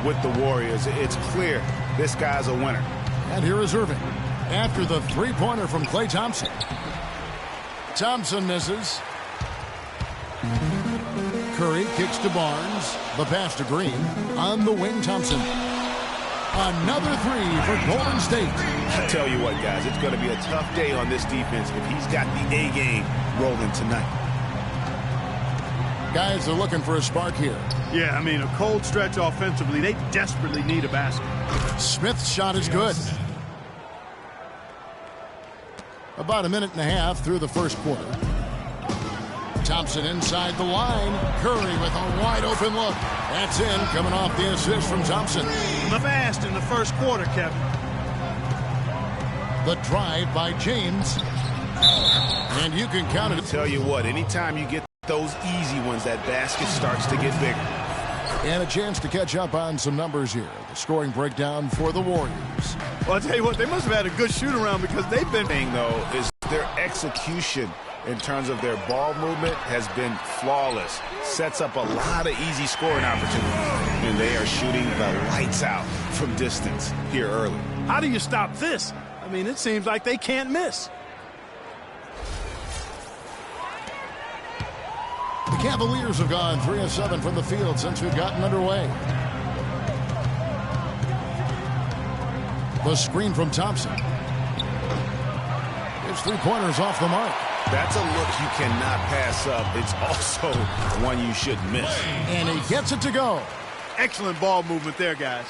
with the Warriors. It's clear this guy's a winner. And here is Irving after the three-pointer from Klay Thompson. Thompson misses. Curry kicks to Barnes. The pass to Green. On the wing, Thompson. Another three for Golden State. I tell you what, guys, it's going to be a tough day on this defense if he's got the A game rolling tonight. Guys are looking for a spark here. Yeah, I mean, a cold stretch offensively. They desperately need a basket. Smith's shot is good. About a minute and a half through the first quarter. Thompson inside the line. Curry with a wide open look. That's in, coming off the assist from Thompson. Fast in the first quarter, Kevin. The drive by James. And you can count it. Tell you what, anytime you get those easy ones, that basket starts to get bigger. And a chance to catch up on some numbers here. The scoring breakdown for the Warriors. Well, I'll tell you what, they must have had a good shoot-around because they've been... thing, though, is their execution in terms of their ball movement has been flawless. Sets up a lot of easy scoring opportunities. And they are shooting the lights out from distance here early. How do you stop this? I mean, it seems like they can't miss. The Cavaliers have gone 3 of 7 from the field since we've gotten underway. The screen from Thompson. His three-pointers off the mark. That's a look you cannot pass up. It's also one you should miss. And he gets it to go. Excellent ball movement there, guys.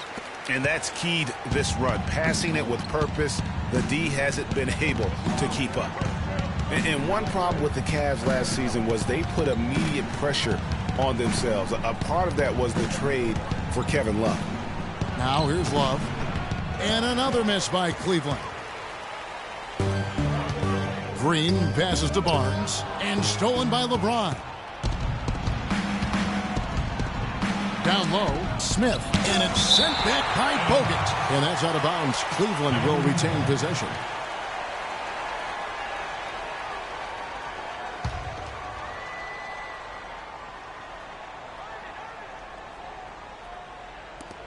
And that's keyed this run. Passing it with purpose. The D hasn't been able to keep up. And one problem with the Cavs last season was they put immediate pressure on themselves. A part of that was the trade for Kevin Love. Now here's Love. And another miss by Cleveland. Green passes to Barnes. And stolen by LeBron. Down low, Smith. And it's sent back by Bogut. And that's out of bounds. Cleveland will retain possession.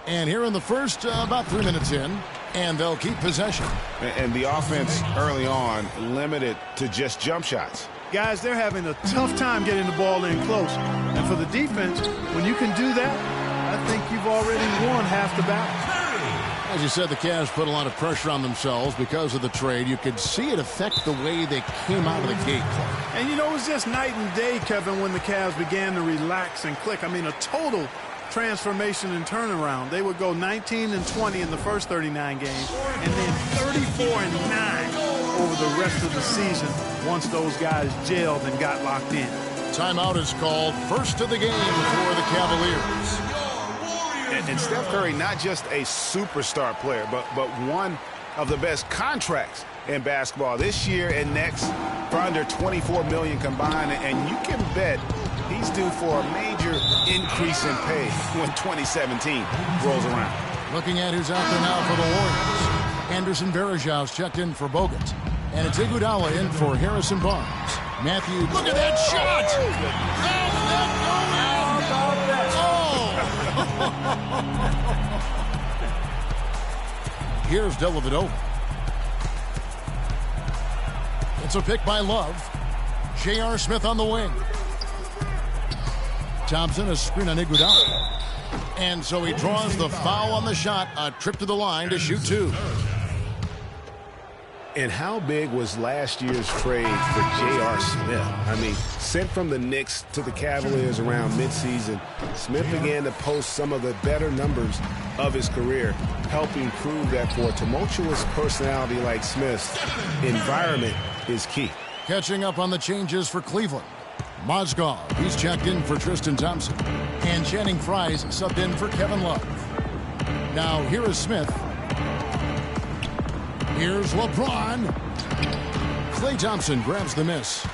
And here in the first, about 3 minutes in, and they'll keep possession. And the offense early on limited to just jump shots. Guys, they're having a tough time getting the ball in close. And for the defense, when you can do that, I think you've already won half the battle. As you said, the Cavs put a lot of pressure on themselves because of the trade. You could see it affect the way they came out of the gate. And, you know, it was just night and day, Kevin, when the Cavs began to relax and click. I mean, a total transformation and turnaround. They would go 19-20 in the first 39 games and then 34-9 over the rest of the season once those guys gelled and got locked in. Timeout is called. First of the game for the Cavaliers. And Steph Curry, not just a superstar player, but one of the best contracts in basketball this year and next for under $24 million combined. And you can bet he's due for a major increase in pay when 2017 rolls around. Looking at who's out there now for the Warriors. Anderson Varejau's checked in for Bogut. And it's Iguodala in for Harrison Barnes. Matthew, look at that shot! Here's Dellavedova. It's a pick by Love. J.R. Smith on the wing. Thompson, a screen on Iguodala. And so he draws the foul on the shot. A trip to the line to shoot two. And how big was last year's trade for J.R. Smith? I mean, sent from the Knicks to the Cavaliers around midseason, Smith began to post some of the better numbers of his career, helping prove that for a tumultuous personality like Smith's, environment is key. Catching up on the changes for Cleveland. Mozgov, he's checked in for Tristan Thompson. And Channing Frye's subbed in for Kevin Love. Now here is Smith. Here's LeBron. Klay Thompson grabs the miss.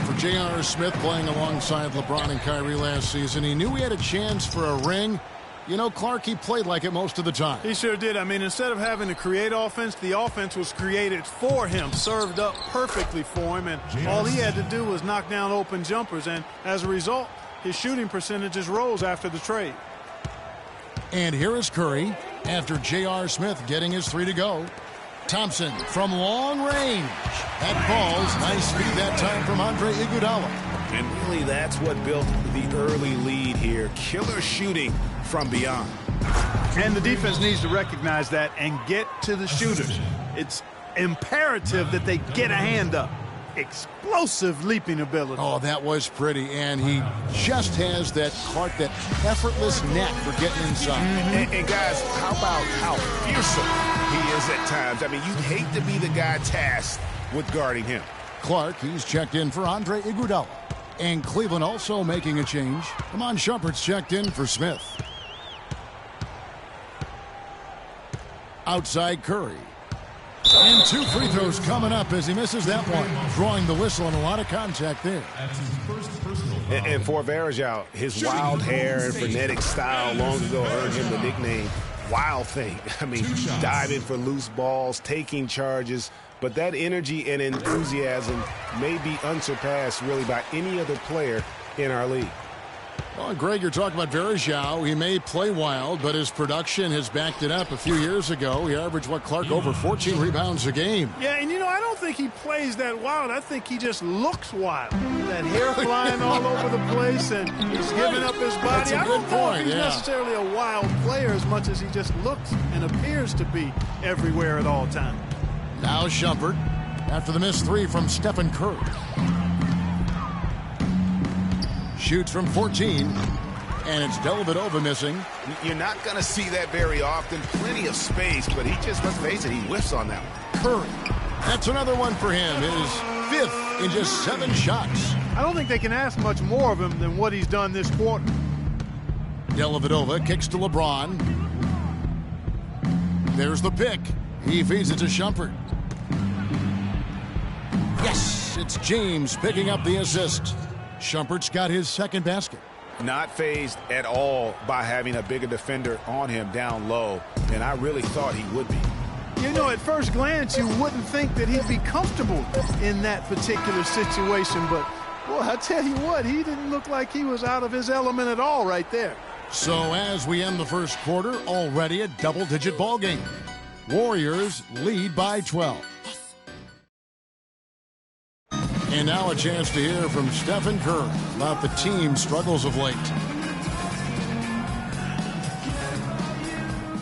For J.R. Smith playing alongside LeBron and Kyrie last season, he knew he had a chance for a ring. You know, Clark, he played like it most of the time. He sure did. I mean, instead of having to create offense, the offense was created for him, served up perfectly for him, and all he had to do was knock down open jumpers, and as a result, his shooting percentages rose after the trade. And here is Curry after J.R. Smith getting his 3 to go. Thompson from long range. That falls. Nice speed that time from Andre Iguodala. And really, that's what built the early lead here. Killer shooting from beyond. And the defense needs to recognize that and get to the shooters. It's imperative that they get a hand up. Explosive leaping ability. Oh, that was pretty. And he just has that effortless knack for getting inside. And guys, how about how fearsome he is at times? I mean, you'd hate to be the guy tasked with guarding him. Clark, he's checked in for Andre Iguodala. And Cleveland also making a change. Iman Shumpert's checked in for Smith. Outside Curry. And 2 free throws coming up as he misses that one. Drawing the whistle and a lot of contact there. And for Varejao, his wild hair and frenetic style long ago earned him the nickname Wild Thing. I mean, diving for loose balls, taking charges. But that energy and enthusiasm may be unsurpassed really by any other player in our league. Well, Greg, you're talking about Varejao. He may play wild, but his production has backed it up. A few years ago, he averaged, Clark, over 14 rebounds a game. Yeah, and I don't think he plays that wild. I think he just looks wild. That hair flying all over the place, and he's giving up his body. I don't know if he's necessarily a wild player as much as he just looks and appears to be everywhere at all times. Now Shumpert after the missed 3 from Stephen Curry. Shoots from 14, and it's Dellavedova missing. You're not going to see that very often. Plenty of space, but he just, let's face it, he whiffs on that one. Curry. That's another one for him. His 5th in just 7 shots. I don't think they can ask much more of him than what he's done this quarter. Dellavedova kicks to LeBron. There's the pick. He feeds it to Shumpert. Yes, it's James picking up the assist. Shumpert's got his 2nd basket. Not fazed at all by having a bigger defender on him down low, and I really thought he would be. At first glance, you wouldn't think that he'd be comfortable in that particular situation, but, boy, I tell you what, he didn't look like he was out of his element at all right there. So as we end the first quarter, already a double-digit ball game. Warriors lead by 12. And now a chance to hear from Stephen Curry about the team's struggles of late.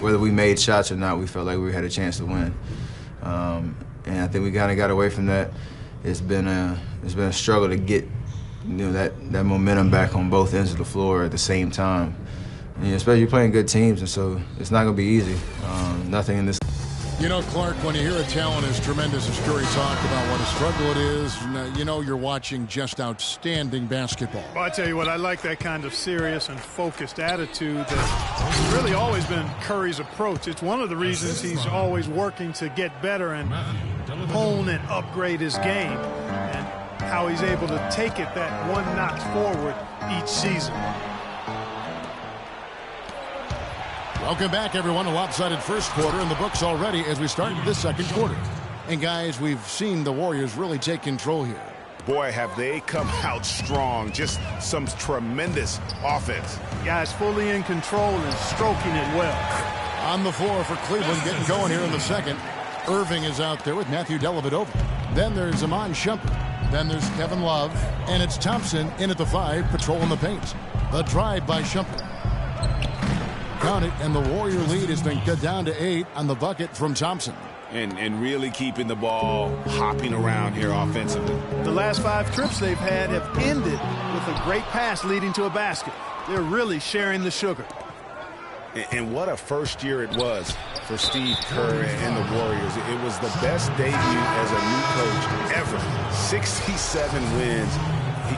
Whether we made shots or not, we felt like we had a chance to win. And I think we kind of got away from that. It's been a struggle to get that momentum back on both ends of the floor at the same time. And especially playing good teams, and so it's not going to be easy. Nothing in this. Clark, when you hear a talent as tremendous as Curry talk about what a struggle it is, you're watching just outstanding basketball. Well, I tell you what, I like that kind of serious and focused attitude that's really always been Curry's approach. It's one of the reasons he's always working to get better and hone and upgrade his game, and how he's able to take it that 1 notch forward each season. Welcome back, everyone. A lopsided first quarter in the books already as we start this second quarter. And, guys, we've seen the Warriors really take control here. Boy, have they come out strong. Just some tremendous offense. Guys fully in control and stroking it well. On the floor for Cleveland, getting going here in the second. Irving is out there with Matthew Dellavedova. Then there's Iman Shumpert. Then there's Kevin Love. And it's Thompson in at the 5, patrolling the paint. The drive by Shumpert. Count it, and the Warrior lead has been cut down to 8 on the bucket from Thompson. And really keeping the ball hopping around here offensively. The last 5 trips they've had have ended with a great pass leading to a basket. They're really sharing the sugar. And what a first year it was for Steve Kerr and the Warriors. It was the best debut as a new coach ever. 67 wins.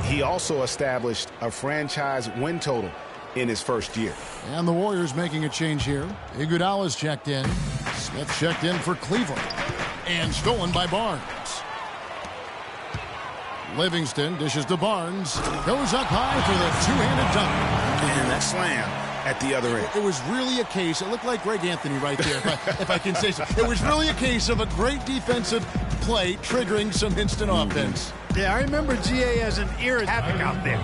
He also established a franchise win total in his first year. And the Warriors making a change here. Iguodala's checked in. Smith checked in for Cleveland. And stolen by Barnes. Livingston dishes to Barnes. Goes up high for the two-handed dunk. And that slam at the other end. It was really a case, it looked like Greg Anthony right there, if I can say so. It was really a case of a great defensive play triggering some instant offense. Yeah, I remember GA as an irritant havoc out there.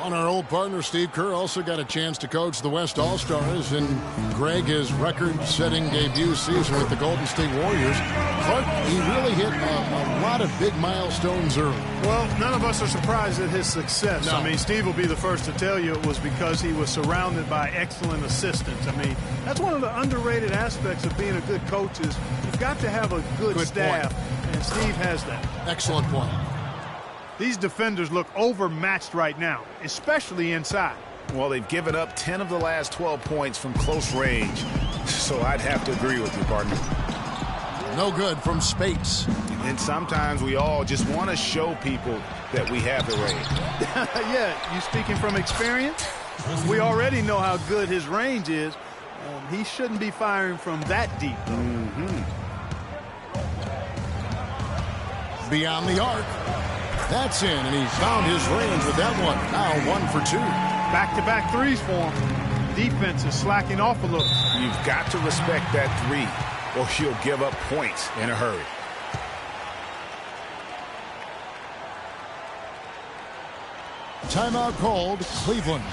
On our old partner, Steve Kerr also got a chance to coach the West All-Stars in Greg, his record-setting debut season with the Golden State Warriors. Clark, he really hit a lot of big milestones early. Well, none of us are surprised at his success. No. I mean, Steve will be the first to tell you it was because he was surrounded by excellent assistants. I mean, that's one of the underrated aspects of being a good coach is you've got to have a good staff, and Steve has that. Excellent point. These defenders look overmatched right now, especially inside. Well, they've given up 10 of the last 12 points from close range, so I'd have to agree with you, partner. No good from Spates. And sometimes we all just want to show people that we have the range. Yeah, you speaking from experience? We already know how good his range is. He shouldn't be firing from that deep. Beyond the arc. That's in, and he found his range with that one. Now 1 for 2. Back-to-back threes for him. Defense is slacking off a little. You've got to respect that three, or she'll give up points in a hurry. Timeout called, Cleveland.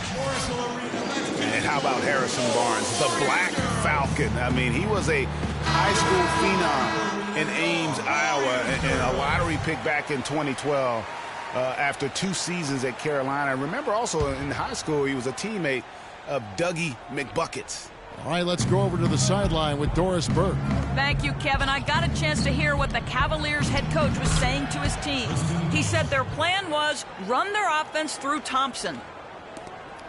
And how about Harrison Barnes, the Black Falcon? I mean, he was a high school phenom in Ames, Iowa, and a lottery pick back in 2012 after 2 seasons at Carolina. I remember also in high school he was a teammate of Dougie McBuckets. All right, let's go over to the sideline with Doris Burke. Thank you, Kevin. I got a chance to hear what the Cavaliers head coach was saying to his team. He said their plan was run their offense through Thompson.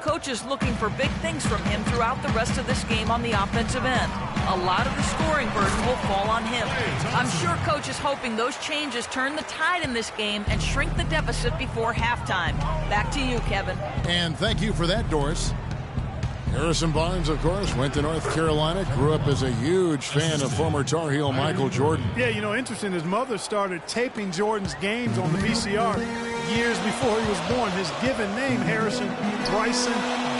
Coach is looking for big things from him throughout the rest of this game on the offensive end. A lot of the scoring burden will fall on him. I'm sure Coach is hoping those changes turn the tide in this game and shrink the deficit before halftime. Back to you, Kevin. And thank you for that, Doris. Harrison Barnes, of course, went to North Carolina, grew up as a huge fan of former Tar Heel Michael Jordan. Yeah, you know, interesting, his mother started taping Jordan's games on the VCR years before he was born. His given name, Harrison Bryson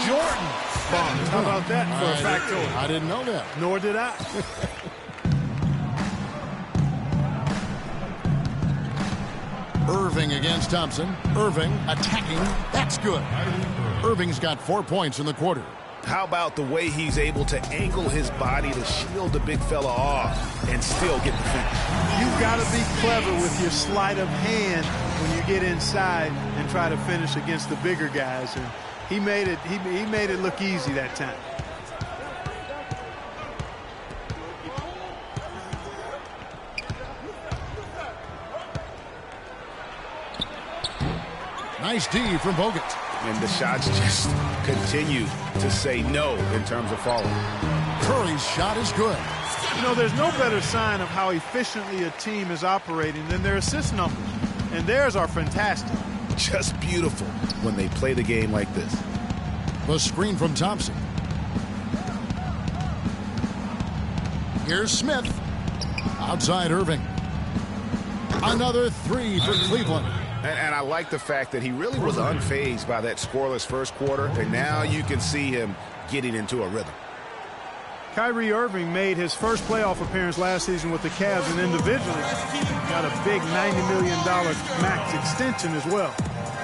Jordan Barnes. How about that for a factoid? I didn't know that. Nor did I. Irving against Thompson. Irving attacking. That's good. Irving's got 4 points in the quarter. How about the way he's able to angle his body to shield the big fella off and still get the finish? You've got to be clever with your sleight of hand when you get inside and try to finish against the bigger guys. And he made it look easy that time. Nice D from Bogut. And the shots just continue to say no in terms of falling. Curry's shot is good. You know, there's no better sign of how efficiently a team is operating than their assist numbers. And theirs are fantastic. Just beautiful when they play the game like this. The screen from Thompson. Here's Smith. Outside Irving. Another 3 for Cleveland. And I like the fact that he really was unfazed by that scoreless first quarter, and now you can see him getting into a rhythm. Kyrie Irving made his first playoff appearance last season with the Cavs, and individually got a big $90 million max extension as well.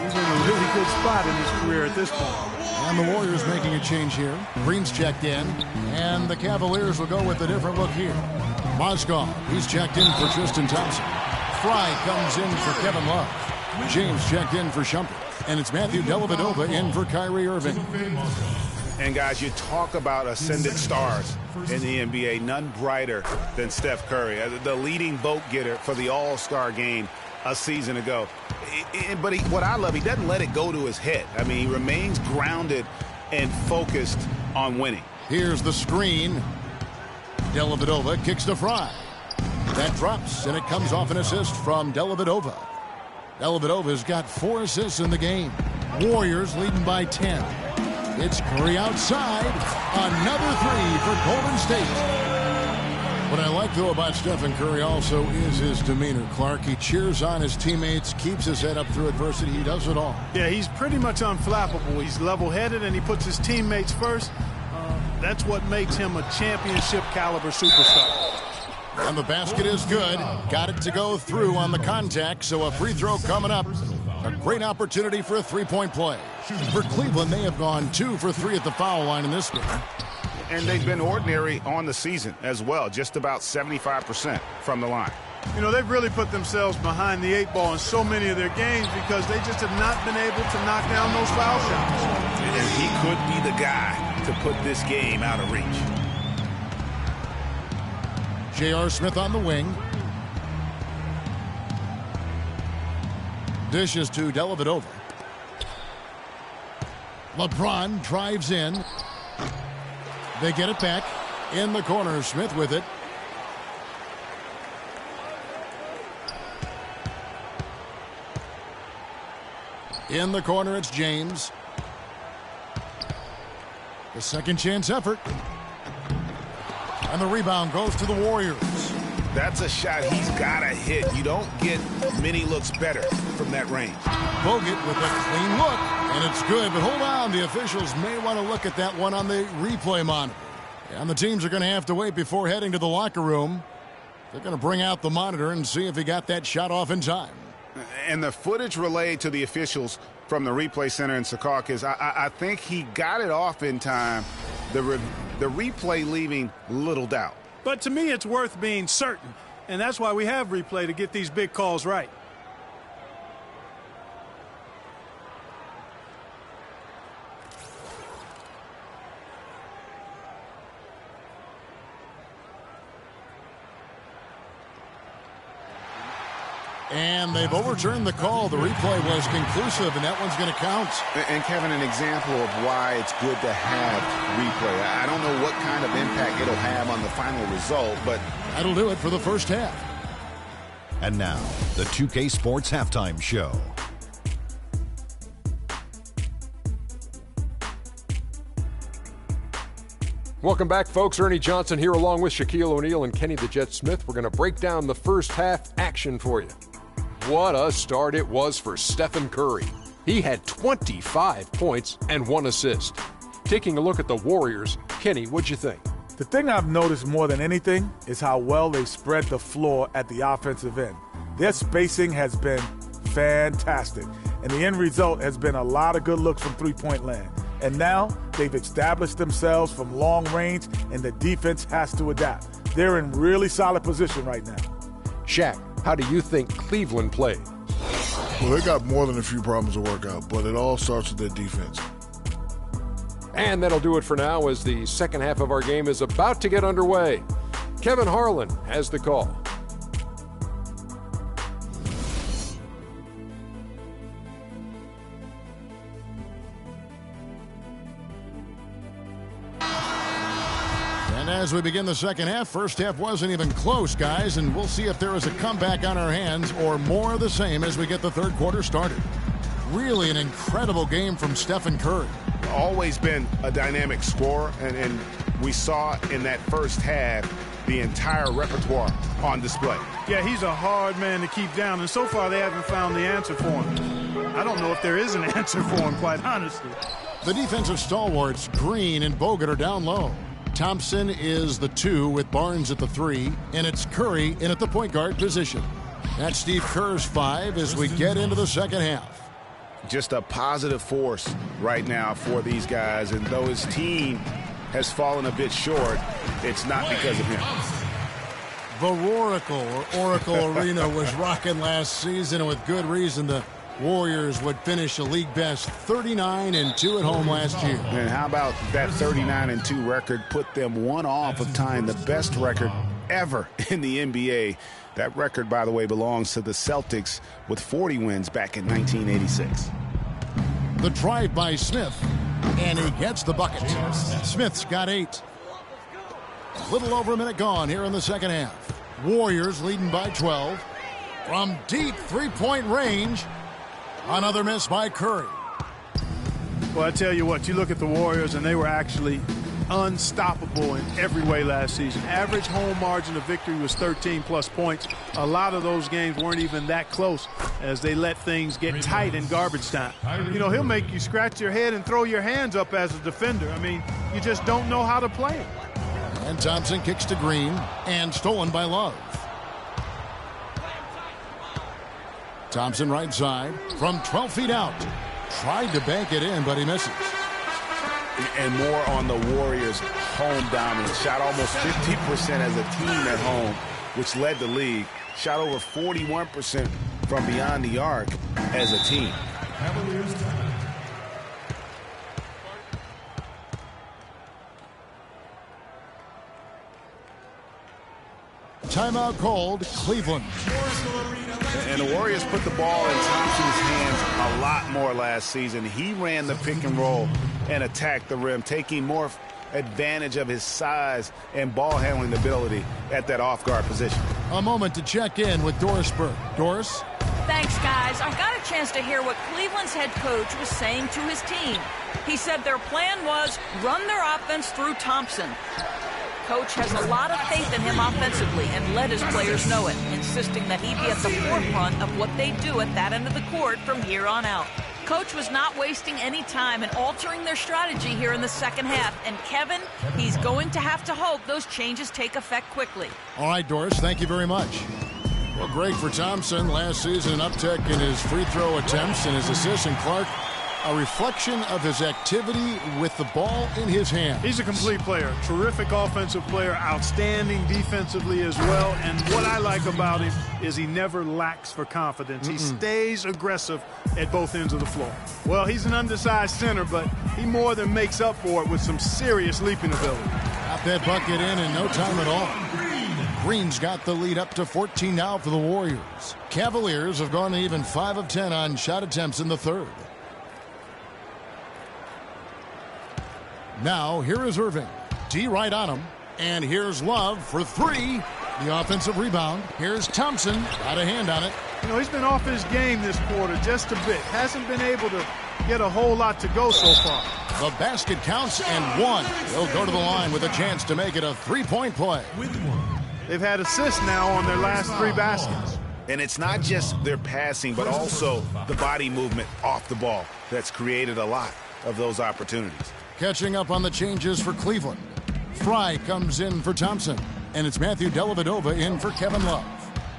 He's in a really good spot in his career at this point. And the Warriors making a change here. Green's checked in, and the Cavaliers will go with a different look here. Mozgov, he's checked in for Tristan Thompson. Fry comes in for Kevin Love. James checked in for Shumpert. And it's Matthew Dellavedova in for Kyrie Irving. And guys, you talk about ascendant stars in the NBA, none brighter than Steph Curry, the leading vote getter for the All-Star game a season ago. But what I love, he doesn't let it go to his head. I mean, he remains grounded and focused on winning. Here's the screen. Dellavedova kicks to Fry. That drops, and it comes off an assist from Dellavedova. Dellavedova's got 4 assists in the game. Warriors leading by 10. It's Curry outside. Another 3 for Golden State. What I like, though, about Stephen Curry also is his demeanor. Clark, he cheers on his teammates, keeps his head up through adversity. He does it all. Yeah, he's pretty much unflappable. He's level-headed, and he puts his teammates first. That's what makes him a championship-caliber superstar. And the basket is good. Got it to go through on the contact, so a free throw coming up. A great opportunity for a three-point play. For Cleveland, they have gone 2 for 3 at the foul line in this game. And they've been ordinary on the season as well, just about 75% from the line. You know, they've really put themselves behind the 8 ball in so many of their games because they just have not been able to knock down those foul shots. And he could be the guy to put this game out of reach. J.R. Smith on the wing. Dishes to Dellavedova. LeBron drives in. They get it back. In the corner, Smith with it. In the corner, it's James. The second chance effort. And the rebound goes to the Warriors. That's a shot he's got to hit. You don't get many looks better from that range. Bogut with a clean look, and it's good. But hold on, the officials may want to look at that one on the replay monitor. And the teams are going to have to wait before heading to the locker room. They're going to bring out the monitor and see if he got that shot off in time. And the footage relayed to the officials from the replay center in Secaucus, I think he got it off in time. The replay leaving little doubt. But to me, it's worth being certain. And that's why we have replay, to get these big calls right. And they've overturned the call. The replay was conclusive, and that one's going to count. And, Kevin, an example of why it's good to have replay. I don't know what kind of impact it'll have on the final result, but that'll do it for the first half. And now, the 2K Sports Halftime Show. Welcome back, folks. Ernie Johnson here along with Shaquille O'Neal and Kenny the Jet Smith. We're going to break down the first half action for you. What a start it was for Stephen Curry. He had 25 points and 1 assist. Taking a look at the Warriors, Kenny, what'd you think? The thing I've noticed more than anything is how well they spread the floor at the offensive end. Their spacing has been fantastic, and the end result has been a lot of good looks from three-point land. And now they've established themselves from long range, and the defense has to adapt. They're in really solid position right now. Shaq, how do you think Cleveland played? Well, they got more than a few problems to work out, but it all starts with their defense. And that'll do it for now, as the second half of our game is about to get underway. Kevin Harlan has the call. And as we begin the second half, first half wasn't even close, guys, and we'll see if there is a comeback on our hands or more of the same as we get the third quarter started. Really an incredible game from Stephen Curry. Always been a dynamic scorer, and we saw in that first half the entire repertoire on display. Yeah, he's a hard man to keep down, and so far they haven't found the answer for him. I don't know if there is an answer for him, quite honestly. The defensive stalwarts, Green and Bogut, are down low. Thompson is the 2 with Barnes at the 3, and it's Curry in at the point guard position. That's Steve Kerr's 5 as we get into the second half. Just a positive force right now for these guys, and though his team has fallen a bit short, it's not because of him. The Oracle Arena was rocking last season, and with good reason. The Warriors would finish a league best 39-2 at home last year. And how about that 39-2 record put them one off of tying the best record ever in the NBA. That record, by the way, belongs to the Celtics with 40 wins back in 1986. The drive by Smith, and he gets the bucket. Smith's got 8. A little over a minute gone here in the second half. Warriors leading by 12. From deep three-point range, another miss by Curry. Well, I tell you what, you look at the Warriors, and they were actually unstoppable in every way last season. Average home margin of victory was 13-plus points. A lot of those games weren't even that close as they let things get tight in garbage time. You know, he'll make you scratch your head and throw your hands up as a defender. I mean, you just don't know how to play him. And Thompson kicks to Green, and stolen by Love. Thompson right side from 12 feet out. Tried to bank it in, but he misses. And more on the Warriors' home dominance. Shot almost 50% as a team at home, which led the league. Shot over 41% from beyond the arc as a team. Timeout called, Cleveland. And the Warriors put the ball in Thompson's hands a lot more last season. He ran the pick and roll and attacked the rim, taking more advantage of his size and ball handling ability at that off-guard position. A moment to check in with Doris Burke. Doris? Thanks, guys. I got a chance to hear what Cleveland's head coach was saying to his team. He said their plan was run their offense through Thompson. Coach has a lot of faith in him offensively and let his players know it, insisting that he be at the forefront of what they do at that end of the court from here on out. Coach was not wasting any time in altering their strategy here in the second half. And Kevin, he's going to have to hope those changes take effect quickly. All right, Doris, thank you very much. Well, great for Thompson. Last season, an uptick in his free throw attempts and his assists. And Clark, a reflection of his activity with the ball in his hand. He's a complete player. Terrific offensive player. Outstanding defensively as well. And what I like about him is he never lacks for confidence. He stays aggressive at both ends of the floor. Well, he's an undersized center, but he more than makes up for it with some serious leaping ability. Got that bucket in no time at all. Green's got the lead up to 14 now for the Warriors. Cavaliers have gone even 5 of 10 on shot attempts in the third. Now, here is Irving. D right on him. And here's Love for three. The offensive rebound. Here's Thompson. Got a hand on it. You know, he's been off his game this quarter just a bit. Hasn't been able to get a whole lot to go so far. The basket counts and one. He'll go to the line with a chance to make it a three-point play. They've had assists now on their last 3 baskets. And it's not just their passing, but also the body movement off the ball that's created a lot of those opportunities. Catching up on the changes for Cleveland. Fry comes in for Thompson. And it's Matthew Dellavedova in for Kevin Love.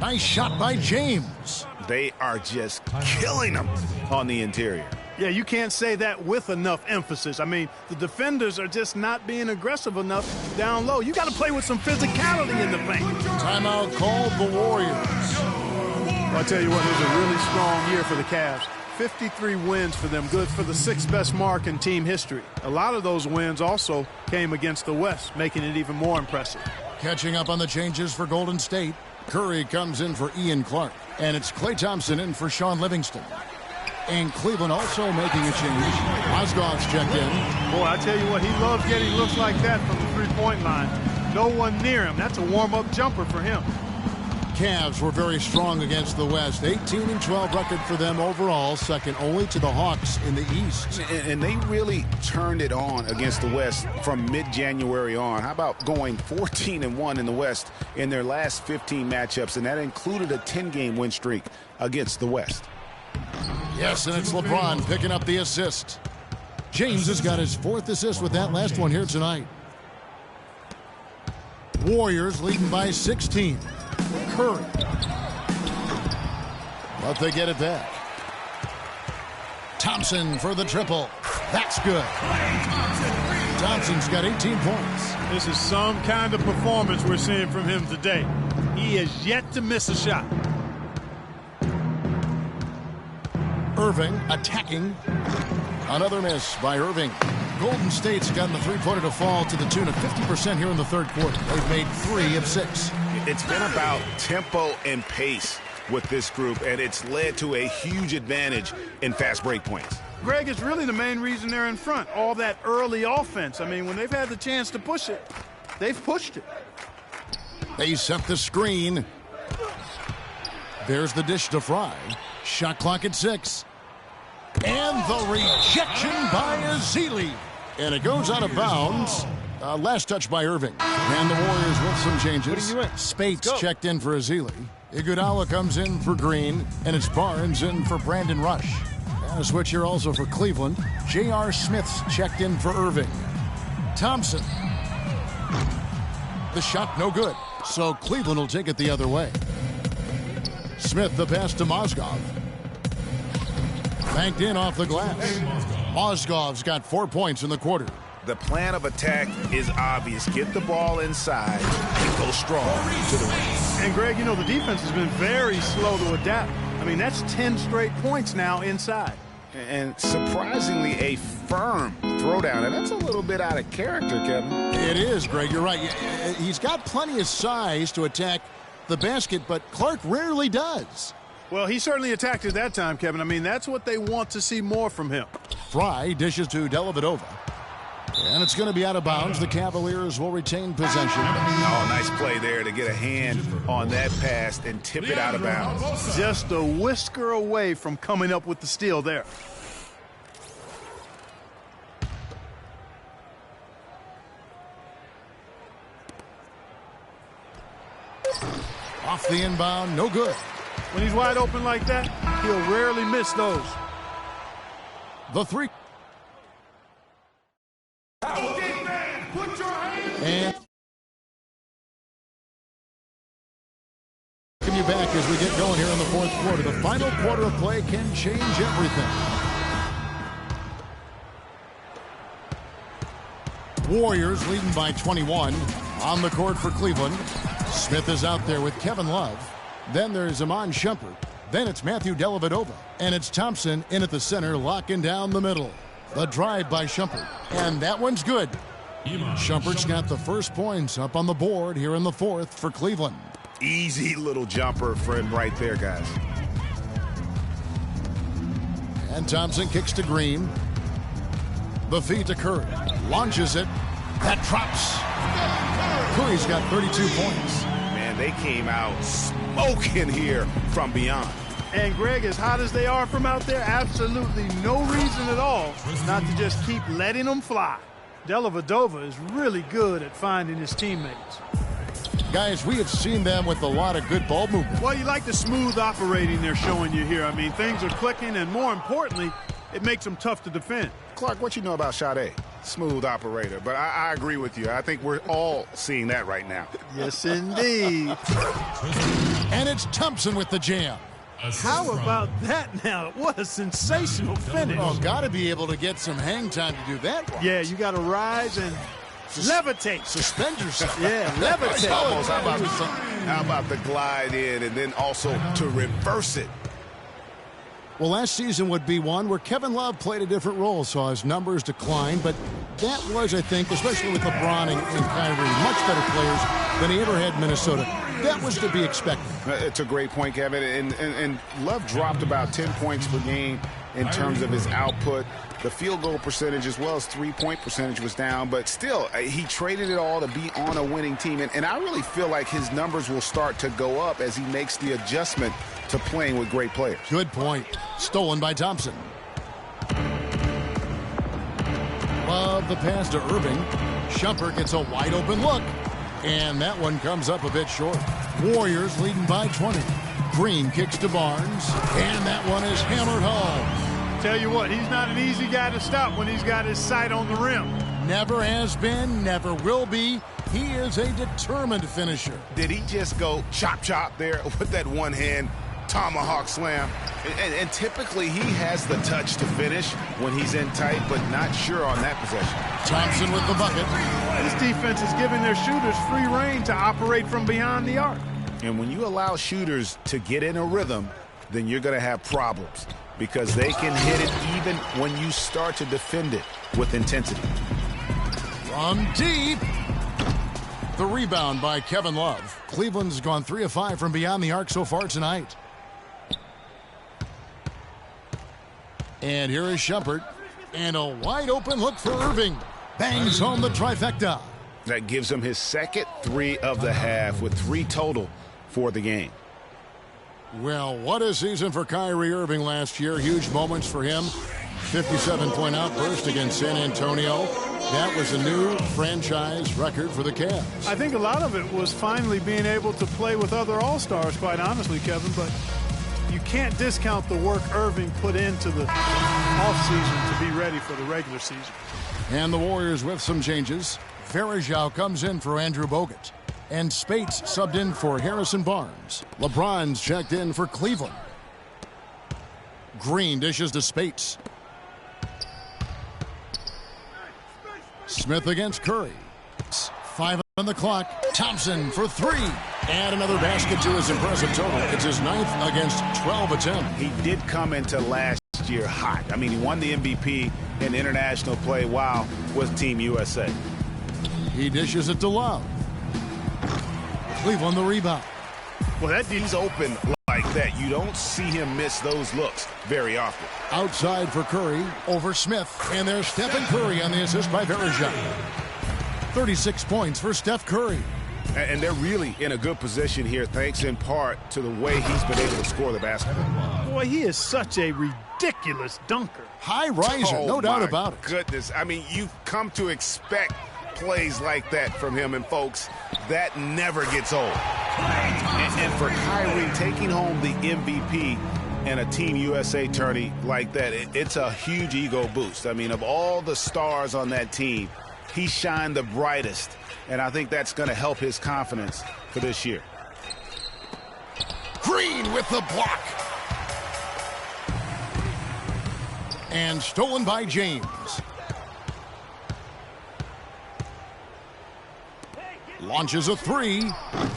Nice shot by James. They are just killing them on the interior. Yeah, you can't say that with enough emphasis. I mean, the defenders are just not being aggressive enough down low. You got to play with some physicality in the paint. Timeout called the Warriors. Well, I'll tell you what, it was a really strong year for the Cavs. 53 wins for them, good for the 6th best mark in team history. A lot of those wins also came against the West, making it even more impressive. Catching up on the changes for Golden State. Curry comes in for Ian Clark. And it's Klay Thompson in for Sean Livingston. And Cleveland also making a change. Mozgov's checked in. Boy, I tell you what, he loves getting looks like that from the three-point line. No one near him. That's a warm-up jumper for him. Cavs were very strong against the West. 18-12 record for them overall, second only to the Hawks in the East. And they really turned it on against the West from mid-January on. How about going 14-1 in the West in their last 15 matchups, and that included a 10-game win streak against the West. Yes, and it's LeBron picking up the assist. James has got his 4th assist with that last one here tonight. Warriors leading by 16. Curry. But they get it back. Thompson for the triple. That's good. Thompson's got 18 points. This is some kind of performance we're seeing from him today. He has yet to miss a shot. Irving attacking. Another miss by Irving. Golden State's gotten the three-pointer to fall to the tune of 50% here in the third quarter. They've made 3 of 6. It's been about tempo and pace with this group, and it's led to a huge advantage in fast break points. Greg, it's really the main reason they're in front. All that early offense. I mean, when they've had the chance to push it, they've pushed it. They set the screen. There's the dish to Fry. Shot clock at 6. And the rejection by Ezeli. And it goes out of bounds. Last touch by Irving. And the Warriors with some changes. Spates checked in for Ezeli. Iguodala comes in for Green. And it's Barnes in for Brandon Rush. And a switch here also for Cleveland. J.R. Smith's checked in for Irving. Thompson. The shot no good. So Cleveland will take it the other way. Smith the pass to Mozgov. Banked in off the glass. Mozgov's got 4 points in the quarter. The plan of attack is obvious. Get the ball inside and go strong to the rim. And, Greg, you know, the defense has been very slow to adapt. I mean, that's 10 straight points now inside. And surprisingly, a firm throwdown. And that's a little bit out of character, Kevin. It is, Greg. You're right. He's got plenty of size to attack the basket, but Clark rarely does. Well, he certainly attacked it that time, Kevin. I mean, that's what they want to see more from him. Fry dishes to Dellavedova. And it's going to be out of bounds. The Cavaliers will retain possession. Oh, nice play there to get a hand on that pass and tip it out of bounds. Just a whisker away from coming up with the steal there. Off the inbound, no good. When he's wide open like that, he'll rarely miss those. The three. And welcome you back as we get going here in the fourth quarter. The final quarter of play can change everything. Warriors leading by 21 on the court for Cleveland. Smith is out there with Kevin Love. Then there's Iman Shumpert. Then it's Matthew Dellavedova. And it's Thompson in at the center, locking down the middle. The drive by Shumpert. And that one's good. Shumpert's got the first points up on the board here in the fourth for Cleveland. Easy little jumper for him right there, guys. And Thompson kicks to Green. The feed to Curry. Launches it. That drops. Curry's got 32 points. Man, they came out smoking here from beyond. And, Greg, as hot as they are from out there, absolutely no reason at all not to just keep letting them fly. Dellavedova is really good at finding his teammates. Guys, we have seen them with a lot of good ball movement. Well, you like the smooth operating they're showing you here. I mean, things are clicking, and more importantly, it makes them tough to defend. Clark, what you know about Sade? Smooth operator, but I agree with you. I think we're all seeing that right now. Yes, indeed. And it's Thompson with the jam. How about that now? What a sensational finish. Oh, got to be able to get some hang time to do that one. Yeah, you got to rise and levitate. Suspend yourself. Yeah, levitate. How about the glide in and then also to reverse it? Well, last season would be one where Kevin Love played a different role, saw his numbers decline, but that was, I think, especially with LeBron and Kyrie, much better players than he ever had in Minnesota. That was to be expected. It's a great point, Kevin. And Love dropped about 10 points per game in terms of his output. The field goal percentage as well as three-point percentage was down, but still, he traded it all to be on a winning team. And I really feel like his numbers will start to go up as he makes the adjustment to playing with great players. Good point. Stolen by Thompson. Love the pass to Irving. Shumpert gets a wide open look. And that one comes up a bit short. Warriors leading by 20. Green kicks to Barnes. And that one is hammered home. Tell you what, he's not an easy guy to stop when he's got his sight on the rim. Never has been, never will be. He is a determined finisher. Did he just go chop there with that one hand tomahawk slam? And typically he has the touch to finish when he's in tight, but not sure on that possession. Thompson with the bucket. This defense is giving their shooters free rein to operate from behind the arc. And when you allow shooters to get in a rhythm, then you're going to have problems because they can hit it even when you start to defend it with intensity. From deep. The rebound by Kevin Love. Cleveland's gone 3 of 5 from beyond the arc so far tonight. And here is Shumpert. And a wide open look for Irving. Bangs home the trifecta. That gives him his second 3 of the half with 3 total for the game. Well, what a season for Kyrie Irving last year. Huge moments for him. 57-point outburst against San Antonio. That was a new franchise record for the Cavs. I think a lot of it was finally being able to play with other All-Stars, quite honestly, Kevin, but you can't discount the work Irving put into the offseason to be ready for the regular season. And the Warriors with some changes. Varejao comes in for Andrew Bogut. And Spates subbed in for Harrison Barnes. LeBron's checked in for Cleveland. Green dishes to Spates. Smith against Curry. 5 on the clock. Thompson for 3. And another basket to his impressive total. It's his 9th against 12 attempts. He did come into last year hot. I mean, he won the MVP in international play while with Team USA. He dishes it to Love. Cleveland the rebound. Well, that dude's open like that. You don't see him miss those looks very often. Outside for Curry over Smith. And there's Stephen Curry on the assist by Verejao. 36 points for Steph Curry. And they're really in a good position here, thanks in part to the way he's been able to score the basketball. Boy, he is such a ridiculous dunker. High riser, no doubt about it. Goodness, I mean, you've come to expect plays like that from him, and folks, that never gets old. And for Kyrie, taking home the MVP and a Team USA tourney like that, it's a huge ego boost. I mean, of all the stars on that team, he shined the brightest, and I think that's going to help his confidence for this year. Green with the block. And stolen by James. Launches a 3.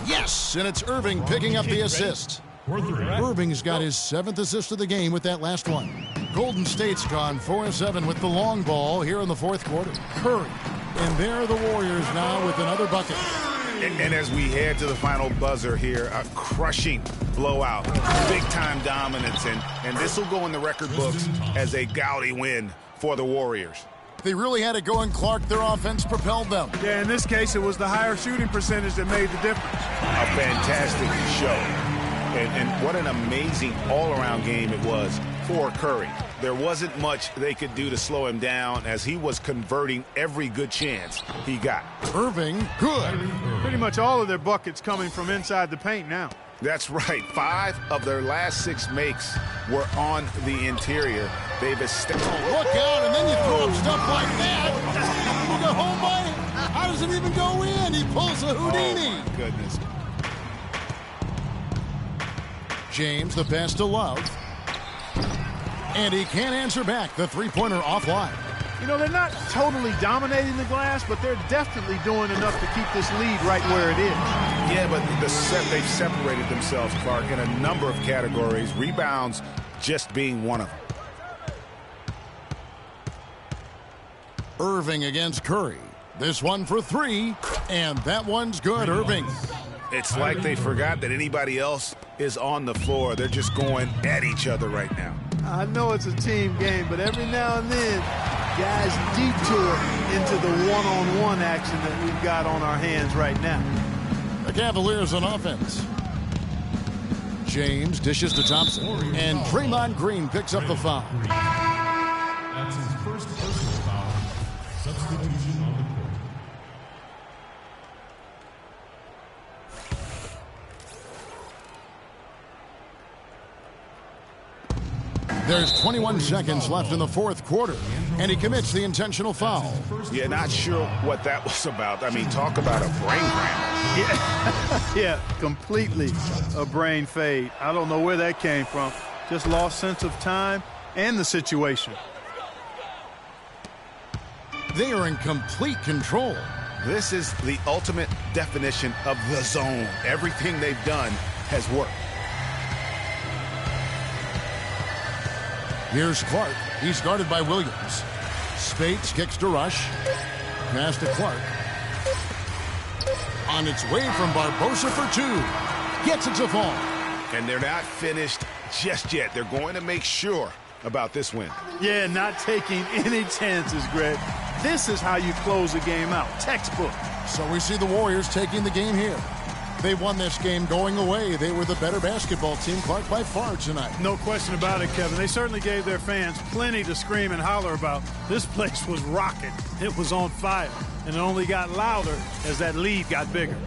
Yes, and it's Irving picking up the assist. Irving's got his 7th assist of the game with that last one. Golden State's gone 4-7 with the long ball here in the 4th quarter. Curry. And there are the Warriors now with another bucket. And as we head to the final buzzer here, a crushing blowout, big-time dominance, and this will go in the record books as a gaudy win for the Warriors. They really had it going, Clark. Their offense propelled them. Yeah, in this case, it was the higher shooting percentage that made the difference. A fantastic show. And what an amazing all-around game it was for Curry. There wasn't much they could do to slow him down as he was converting every good chance he got. Irving, good. Pretty much all of their buckets coming from inside the paint now. That's right. 5 of their last 6 makes were on the interior. They've established. Look out, and then you throw up stuff like that. You go home by it. How does it even go in? He pulls a Houdini. Oh, goodness. James, the pass to Love. And he can't answer back. The three-pointer offline. You know, they're not totally dominating the glass, but they're definitely doing enough to keep this lead right where it is. Yeah, but they've separated themselves, Clark, in a number of categories. Rebounds just being one of them. Irving against Curry. This one for 3, and that one's good. Irving. It's like they forgot that anybody else is on the floor. They're just going at each other right now. I know it's a team game, but every now and then, guys detour into the one-on-one action that we've got on our hands right now. The Cavaliers on offense. James dishes to Thompson, and Draymond Green picks up the foul. That's his first personal foul. Substitution on the court. There's 21 seconds left in the 4th quarter, and he commits the intentional foul. Yeah, not sure what that was about. I mean, talk about a brain cramp. Yeah, completely a brain fade. I don't know where that came from. Just lost sense of time and the situation. They are in complete control. This is the ultimate definition of the zone. Everything they've done has worked. Here's Clark. He's guarded by Williams. Spates kicks to Rush. Pass to Clark. On its way from Barbosa for 2. Gets it to fall. And they're not finished just yet. They're going to make sure about this win. Yeah, not taking any chances, Greg. This is how you close a game out. Textbook. So we see the Warriors taking the game here. They won this game going away. They were the better basketball team, Clark, by far tonight. No question about it, Kevin. They certainly gave their fans plenty to scream and holler about. This place was rocking. It was on fire. And it only got louder as that lead got bigger.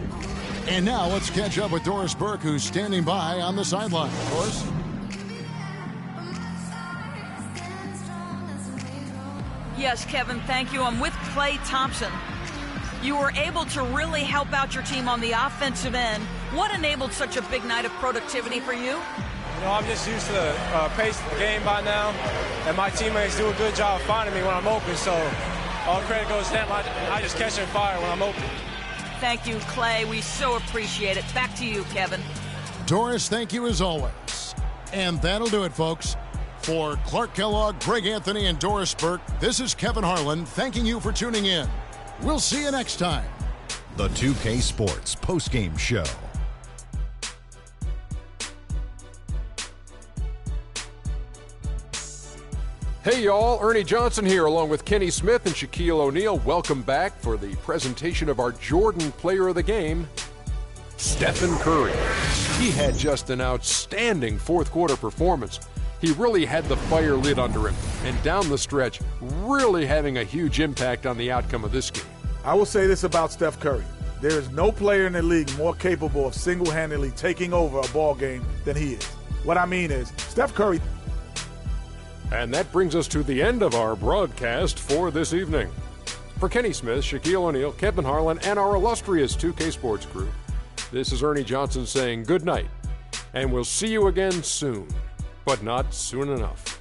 And now let's catch up with Doris Burke, who's standing by on the sideline. Doris? Yes, Kevin, thank you. I'm with Klay Thompson. You were able to really help out your team on the offensive end. What enabled such a big night of productivity for you? No, I'm just used to the pace of the game by now, and my teammates do a good job finding me when I'm open, so all credit goes to them. I just catch and fire when I'm open. Thank you, Clay. We so appreciate it. Back to you, Kevin. Doris, thank you as always. And that'll do it, folks. For Clark Kellogg, Greg Anthony, and Doris Burke, this is Kevin Harlan thanking you for tuning in. We'll see you next time. The 2K Sports Postgame Show. Hey y'all, Ernie Johnson here along with Kenny Smith and Shaquille O'Neal. Welcome back for the presentation of our Jordan Player of the Game, Stephen Curry. He had just an outstanding fourth quarter performance. He really had the fire lit under him, and down the stretch, really having a huge impact on the outcome of this game. I will say this about Steph Curry. There is no player in the league more capable of single-handedly taking over a ball game than he is. What I mean is, Steph Curry... And that brings us to the end of our broadcast for this evening. For Kenny Smith, Shaquille O'Neal, Kevin Harlan, and our illustrious 2K Sports crew, this is Ernie Johnson saying good night, and we'll see you again soon, but not soon enough.